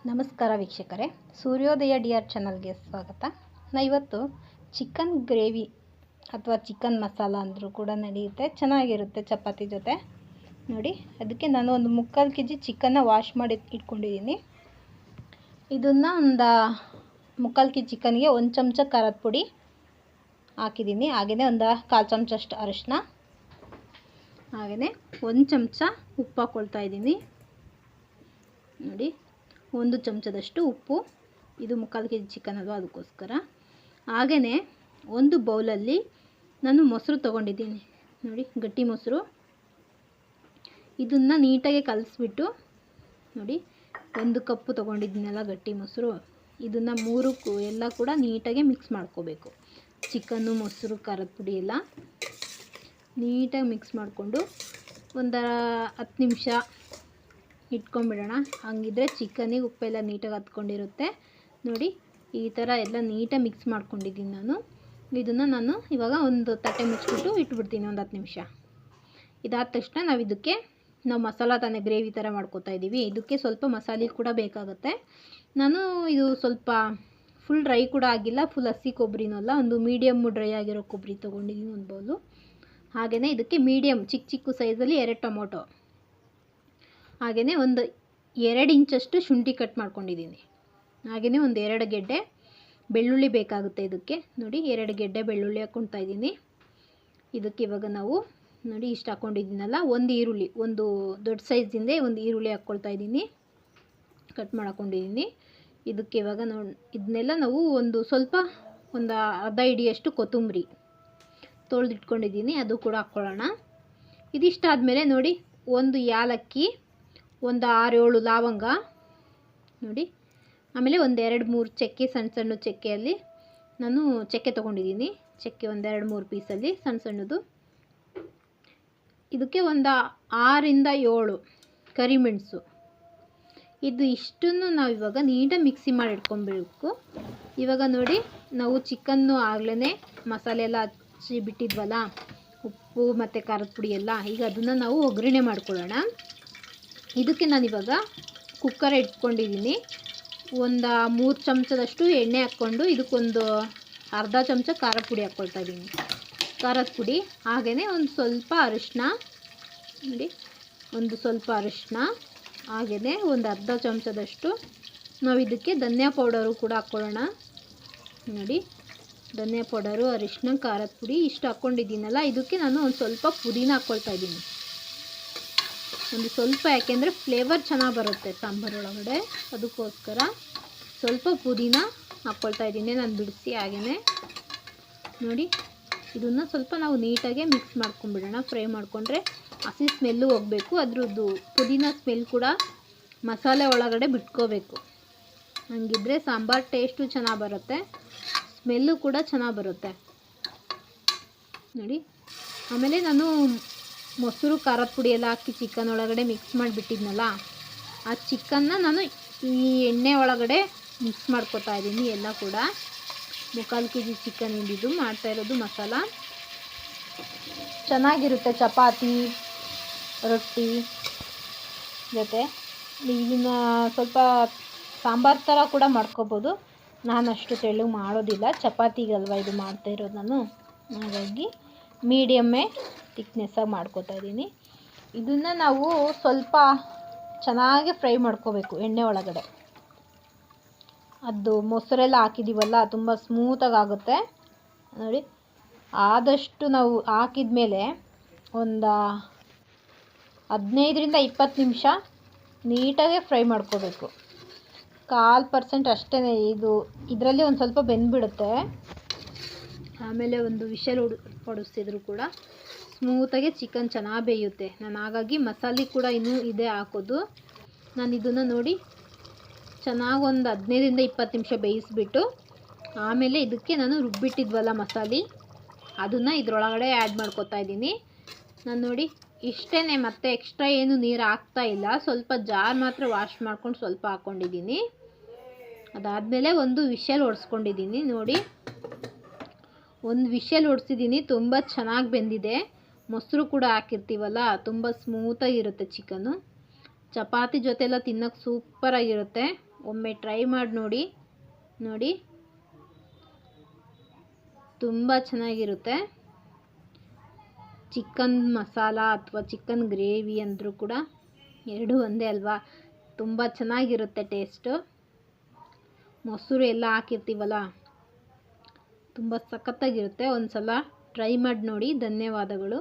ನಮಸ್ಕಾರ ವೀಕ್ಷಕರೇ, ಸೂರ್ಯೋದಯ ಡಿಆರ್ ಚಾನಲ್ಗೆ ಸ್ವಾಗತ. ಇವತ್ತು ಚಿಕನ್ ಗ್ರೇವಿ ಅಥವಾ ಚಿಕನ್ ಮಸಾಲ ಅಂದರೂ ಕೂಡ ನಡೆಯುತ್ತೆ, ಚೆನ್ನಾಗಿರುತ್ತೆ ಚಪಾತಿ ಜೊತೆ. ನೋಡಿ, ಅದಕ್ಕೆ ನಾನು ಒಂದು 3/4 kg ಚಿಕನ್ನ ವಾಶ್ ಮಾಡಿ ಇಟ್ಕೊಂಡಿದ್ದೀನಿ. ಇದನ್ನು ಒಂದು 3/4 kg ಚಿಕನ್ಗೆ 1 ಚಮಚ ಖಾರದ ಪುಡಿ ಹಾಕಿದ್ದೀನಿ. ಹಾಗೆಯೇ ಒಂದು 1/4 ಚಮಚಷ್ಟು ಅರಿಶಿನ, ಹಾಗೆಯೇ 1 ಚಮಚ ಉಪ್ಪು ಹಾಕ್ಕೊಳ್ತಾ ಇದ್ದೀನಿ. ನೋಡಿ, 1 ಚಮಚದಷ್ಟು ಉಪ್ಪು. ಇದು 3/4 kg ಚಿಕನ್ ಅಲ್ವಾ, ಅದಕ್ಕೋಸ್ಕರ. ಹಾಗೆಯೇ ಒಂದು ಬೌಲಲ್ಲಿ ನಾನು ಮೊಸರು ತೊಗೊಂಡಿದ್ದೀನಿ. ನೋಡಿ, ಗಟ್ಟಿ ಮೊಸರು. ಇದನ್ನು ನೀಟಾಗಿ ಕಲಿಸ್ಬಿಟ್ಟು, ನೋಡಿ 1 ಕಪ್ಪು ತೊಗೊಂಡಿದ್ದೀನಲ್ಲ ಗಟ್ಟಿ ಮೊಸರು, ಇದನ್ನು ಮೂರಕ್ಕೂ ಎಲ್ಲ ಕೂಡ ನೀಟಾಗಿ ಮಿಕ್ಸ್ ಮಾಡ್ಕೋಬೇಕು. ಚಿಕನ್ನು, ಮೊಸರು, ಖಾರದ ಪುಡಿ ಎಲ್ಲ ನೀಟಾಗಿ ಮಿಕ್ಸ್ ಮಾಡಿಕೊಂಡು ಒಂದು 10 ನಿಮಿಷ ಇಟ್ಕೊಂಡ್ಬಿಡೋಣ. ಹಂಗಿದ್ರೆ ಚಿಕನ್ನಿಗೆ ಉಪ್ಪೆಲ್ಲ ನೀಟಾಗಿ ಹತ್ಕೊಂಡಿರುತ್ತೆ. ನೋಡಿ, ಈ ಥರ ಎಲ್ಲ ನೀಟಾಗಿ ಮಿಕ್ಸ್ ಮಾಡ್ಕೊಂಡಿದ್ದೀನಿ ನಾನು. ಇದನ್ನು ಇವಾಗ ಒಂದು ತಟ್ಟೆ ಮುಚ್ಚಿಬಿಟ್ಟು ಇಟ್ಬಿಡ್ತೀನಿ ಒಂದು 10 ನಿಮಿಷ. ಇದಾದ ತಕ್ಷಣ ನಾವು ಮಸಾಲ ತಾನೇ ಗ್ರೇವಿ ಥರ ಮಾಡ್ಕೋತಾ ಇದ್ದೀವಿ. ಇದಕ್ಕೆ ಸ್ವಲ್ಪ ಮಸಾಲೆ ಕೂಡ ಬೇಕಾಗುತ್ತೆ. ನಾನು ಇದು ಸ್ವಲ್ಪ ಫುಲ್ ಡ್ರೈ ಕೂಡ ಆಗಿಲ್ಲ, ಫುಲ್ ಹಸಿ ಕೊಬ್ಬರಿನೂ ಅಲ್ಲ, ಒಂದು ಮೀಡಿಯಮ್ ಡ್ರೈ ಆಗಿರೋ ಕೊಬ್ಬರಿ ತೊಗೊಂಡಿದ್ದೀನಿ, ಒಂದು ಬೌಲು. ಹಾಗೆಯೇ ಇದಕ್ಕೆ ಮೀಡಿಯಮ್ ಚಿಕ್ಕ ಸೈಜಲ್ಲಿ 2 ಟೊಮೊಟೊ, ಹಾಗೆಯೇ ಒಂದು 2 ಇಂಚಷ್ಟು ಶುಂಠಿ ಕಟ್ ಮಾಡ್ಕೊಂಡಿದ್ದೀನಿ. ಹಾಗೆಯೇ ಒಂದು 2 ಗೆಡ್ಡೆ ಬೆಳ್ಳುಳ್ಳಿ ಬೇಕಾಗುತ್ತೆ ಇದಕ್ಕೆ. ನೋಡಿ, 2 ಗೆಡ್ಡೆ ಬೆಳ್ಳುಳ್ಳಿ ಹಾಕ್ಕೊಳ್ತಾ ಇದ್ದೀನಿ. ಇದಕ್ಕೆ ಇವಾಗ ನಾವು ನೋಡಿ ಇಷ್ಟು ಹಾಕ್ಕೊಂಡಿದ್ದೀನಲ್ಲ, ಒಂದು ಈರುಳ್ಳಿ, ಒಂದು ದೊಡ್ಡ ಸೈಜಿಂದ ಒಂದು ಈರುಳ್ಳಿ ಹಾಕ್ಕೊಳ್ತಾ ಇದ್ದೀನಿ, ಕಟ್ ಮಾಡ್ಕೊಂಡಿದ್ದೀನಿ. ಇದಕ್ಕೆ ಇವಾಗ ಇದನ್ನೆಲ್ಲ ನಾವು ಒಂದು ಅರ್ಧ ಹಿಡಿಯಷ್ಟು ಕೊತ್ತಂಬರಿ ತೊಳೆದಿಟ್ಕೊಂಡಿದ್ದೀನಿ, ಅದು ಕೂಡ ಹಾಕ್ಕೊಳ್ಳೋಣ. ಇದಿಷ್ಟಾದಮೇಲೆ ನೋಡಿ, ಒಂದು ಏಲಕ್ಕಿ, ಒಂದು 6-7 ಲವಂಗ, ನೋಡಿ, ಆಮೇಲೆ ಒಂದು 2-3 ಚಕ್ಕೆ, ಸಣ್ಣ ಚಕ್ಕೆಯಲ್ಲಿ ನಾನು ಚಕ್ಕೆ ತೊಗೊಂಡಿದ್ದೀನಿ. ಚಕ್ಕೆ ಒಂದು 2-3 ಪೀಸಲ್ಲಿ ಸಣ್ಣದು. ಇದಕ್ಕೆ ಒಂದು 6-7 ಕರಿಮೆಣಸು. ಇದು ಇಷ್ಟನ್ನು ನಾವು ಇವಾಗ ನೀಟಾಗಿ ಮಿಕ್ಸಿ ಮಾಡಿ ಇಟ್ಕೊಬೇಕು. ಇವಾಗ ನೋಡಿ, ನಾವು ಚಿಕನ್ನು ಆಗಲೇ ಮಸಾಲೆ ಎಲ್ಲ ಹಚ್ಚಿ ಬಿಟ್ಟಿದ್ವಲ್ಲ, ಉಪ್ಪು ಮತ್ತು ಖಾರದ ಪುಡಿ ಎಲ್ಲ, ಈಗ ಅದನ್ನು ನಾವು ಒಗ್ಗರಣೆ ಮಾಡ್ಕೊಳ್ಳೋಣ. ಇದಕ್ಕೆ ನಾನಿವಾಗ ಕುಕ್ಕರ್ ಇಟ್ಕೊಂಡಿದ್ದೀನಿ. ಒಂದು 3 ಚಮಚದಷ್ಟು ಎಣ್ಣೆ ಹಾಕ್ಕೊಂಡು ಇದಕ್ಕೊಂದು ಅರ್ಧ ಚಮಚ ಖಾರದ ಪುಡಿ ಹಾಕ್ಕೊಳ್ತಾ ಇದ್ದೀನಿ. ಖಾರದ ಪುಡಿ, ಹಾಗೆಯೇ ಒಂದು ಸ್ವಲ್ಪ ಅರಿಶಿನ, ನೋಡಿ, ಒಂದು ಸ್ವಲ್ಪ ಅರಿಶಿನ, ಹಾಗೆಯೇ ಒಂದು ಅರ್ಧ ಚಮಚದಷ್ಟು ನಾವು ಇದಕ್ಕೆ ಧನಿಯಾ ಪೌಡರು ಕೂಡ ಹಾಕ್ಕೊಳ್ಳೋಣ. ನೋಡಿ, ಧನಿಯಾ ಪೌಡರು, ಅರಿಶಿನ, ಖಾರದ ಪುಡಿ ಇಷ್ಟು ಹಾಕ್ಕೊಂಡಿದ್ದೀನಲ್ಲ, ಇದಕ್ಕೆ ನಾನು ಒಂದು ಸ್ವಲ್ಪ ಪುದೀನ ಹಾಕ್ಕೊಳ್ತಾ ಇದ್ದೀನಿ. ಒಂದು ಸ್ವಲ್ಪ, ಯಾಕೆಂದರೆ ಫ್ಲೇವರ್ ಚೆನ್ನಾಗಿ ಬರುತ್ತೆ ಸಾಂಬಾರೊಳಗಡೆ, ಅದಕ್ಕೋಸ್ಕರ ಸ್ವಲ್ಪ ಪುದೀನ ಹಾಕ್ಕೊಳ್ತಾ ಇದ್ದೀನಿ ನಾನು ಬಿಡಿಸಿ. ಹಾಗೆಯೇ ನೋಡಿ, ಇದನ್ನು ಸ್ವಲ್ಪ ನಾವು ನೀಟಾಗಿ ಮಿಕ್ಸ್ ಮಾಡ್ಕೊಂಡ್ಬಿಡೋಣ. ಫ್ರೈ ಮಾಡಿಕೊಂಡ್ರೆ ಹಸಿ ಸ್ಮೆಲ್ಲು ಹೋಗಬೇಕು, ಅದ್ರದ್ದು ಪುದೀನ ಸ್ಮೆಲ್ ಕೂಡ ಮಸಾಲೆ ಒಳಗಡೆ ಬಿಟ್ಕೋಬೇಕು. ಹಂಗಿದ್ರೆ ಸಾಂಬಾರು ಟೇಸ್ಟು ಚೆನ್ನಾಗಿ ಬರುತ್ತೆ, ಸ್ಮೆಲ್ಲು ಕೂಡ ಚೆನ್ನಾಗಿ ಬರುತ್ತೆ. ನೋಡಿ, ಆಮೇಲೆ ನಾನು ಮೊಸರು, ಖಾರದ ಪುಡಿ ಎಲ್ಲ ಹಾಕಿ ಚಿಕನ್ ಒಳಗಡೆ ಮಿಕ್ಸ್ ಮಾಡಿಬಿಟ್ಟಿದ್ನಲ್ಲ, ಆ ಚಿಕನ್ನ ನಾನು ಈ ಎಣ್ಣೆ ಒಳಗಡೆ ಮಿಕ್ಸ್ ಮಾಡ್ಕೊತಾ ಇದ್ದೀನಿ ಎಲ್ಲ ಕೂಡ. 3/4 kg ಚಿಕನ್ ಇಂದಿದ್ದು ಮಾಡ್ತಾ ಇರೋದು ಮಸಾಲ. ಚೆನ್ನಾಗಿರುತ್ತೆ ಚಪಾತಿ, ರೊಟ್ಟಿ ಜೊತೆ. ಇದನ್ನು ಸ್ವಲ್ಪ ಸಾಂಬಾರು ಥರ ಕೂಡ ಮಾಡ್ಕೋಬೋದು. ನಾನು ಅಷ್ಟು ತೆಳ್ಳಗೆ ಮಾಡೋದಿಲ್ಲ, ಚಪಾತಿಗಲ್ವ ಇದು ಮಾಡ್ತಾ ಇರೋದು ನಾನು, ಹಾಗಾಗಿ ಮೀಡಿಯಮ್ಮೇ ತಿಕ್ನೆಸ್ಸಾಗಿ ಮಾಡ್ಕೋತಾ ಇದ್ದೀನಿ. ಇದನ್ನು ನಾವು ಸ್ವಲ್ಪ ಚೆನ್ನಾಗಿ ಫ್ರೈ ಮಾಡ್ಕೋಬೇಕು ಎಣ್ಣೆ ಒಳಗಡೆ. ಅದು ಮೊಸರೆಲ್ಲ ಹಾಕಿದ್ದೀವಲ್ಲ, ತುಂಬ ಸ್ಮೂತಾಗಿ ಆಗುತ್ತೆ. ನೋಡಿ, ಆದಷ್ಟು ನಾವು ಹಾಕಿದ ಮೇಲೆ ಒಂದು 15-20 ನಿಮಿಷ ನೀಟಾಗಿ ಫ್ರೈ ಮಾಡ್ಕೋಬೇಕು. 1/4% ಅಷ್ಟೇ, ಇದರಲ್ಲಿ ಒಂದು ಸ್ವಲ್ಪ ಬೆಂದ್ಬಿಡುತ್ತೆ. ಆಮೇಲೆ ಒಂದು ವಿಷಲ್ ಹೊಡಿಸಿದ್ರು ಕೂಡ ಸ್ಮೂತಾಗಿ ಚಿಕನ್ ಚೆನ್ನಾಗಿ ಬೇಯುತ್ತೆ. ನಾನು ಹಾಗಾಗಿ ಮಸಾಲೆ ಕೂಡ ಇನ್ನೂ ಇದೆ ಹಾಕೋದು. ನಾನು ಇದನ್ನು ನೋಡಿ ಚೆನ್ನಾಗಿ ಒಂದು 15-20 ನಿಮಿಷ ಬೇಯಿಸ್ಬಿಟ್ಟು, ಆಮೇಲೆ ಇದಕ್ಕೆ ನಾನು ರುಬ್ಬಿಟ್ಟಿದ್ವಲ್ಲ ಮಸಾಲೆ, ಅದನ್ನು ಇದರೊಳಗಡೆ ಆ್ಯಡ್ ಮಾಡ್ಕೊತಾ ಇದ್ದೀನಿ. ನಾನು ನೋಡಿ ಇಷ್ಟೇ, ಮತ್ತೆ ಎಕ್ಸ್ಟ್ರಾ ಏನು ನೀರು ಹಾಕ್ತಾ ಇಲ್ಲ. ಸ್ವಲ್ಪ ಜಾರ್ ಮಾತ್ರ ವಾಶ್ ಮಾಡ್ಕೊಂಡು ಸ್ವಲ್ಪ ಹಾಕ್ಕೊಂಡಿದ್ದೀನಿ. ಅದಾದಮೇಲೆ ಒಂದು ವಿಷಲ್ ಹೊಡ್ಸ್ಕೊಂಡಿದ್ದೀನಿ. ನೋಡಿ, ಒಂದು ವಿಷಲ್ ಹೊಡ್ಸಿದ್ದೀನಿ, ತುಂಬ ಚೆನ್ನಾಗಿ ಬೆಂದಿದೆ. ಮೊಸರು ಕೂಡ ಹಾಕಿರ್ತೀವಲ್ಲ, ತುಂಬ ಸ್ಮೂತಾಗಿರುತ್ತೆ ಚಿಕನ್ನು. ಚಪಾತಿ ಜೊತೆ ಎಲ್ಲ ತಿನ್ನೋಕ್ಕೆ ಸೂಪರಾಗಿರುತ್ತೆ. ಒಮ್ಮೆ ಟ್ರೈ ಮಾಡಿ ನೋಡಿ ತುಂಬ ಚೆನ್ನಾಗಿರುತ್ತೆ. ಚಿಕನ್ ಮಸಾಲ ಅಥವಾ ಚಿಕನ್ ಗ್ರೇವಿ ಅಂದರೂ ಕೂಡ ಎರಡೂ ಒಂದೇ ಅಲ್ವಾ, ತುಂಬ ಚೆನ್ನಾಗಿರುತ್ತೆ ಟೇಸ್ಟು. ಮೊಸರು ಎಲ್ಲ ಹಾಕಿರ್ತೀವಲ್ಲ, ತುಂಬ ಸಖತ್ತಾಗಿರುತ್ತೆ. ಒಂದು ಸಲ ಟ್ರೈ ಮಾಡಿ ನೋಡಿ. ಧನ್ಯವಾದಗಳು.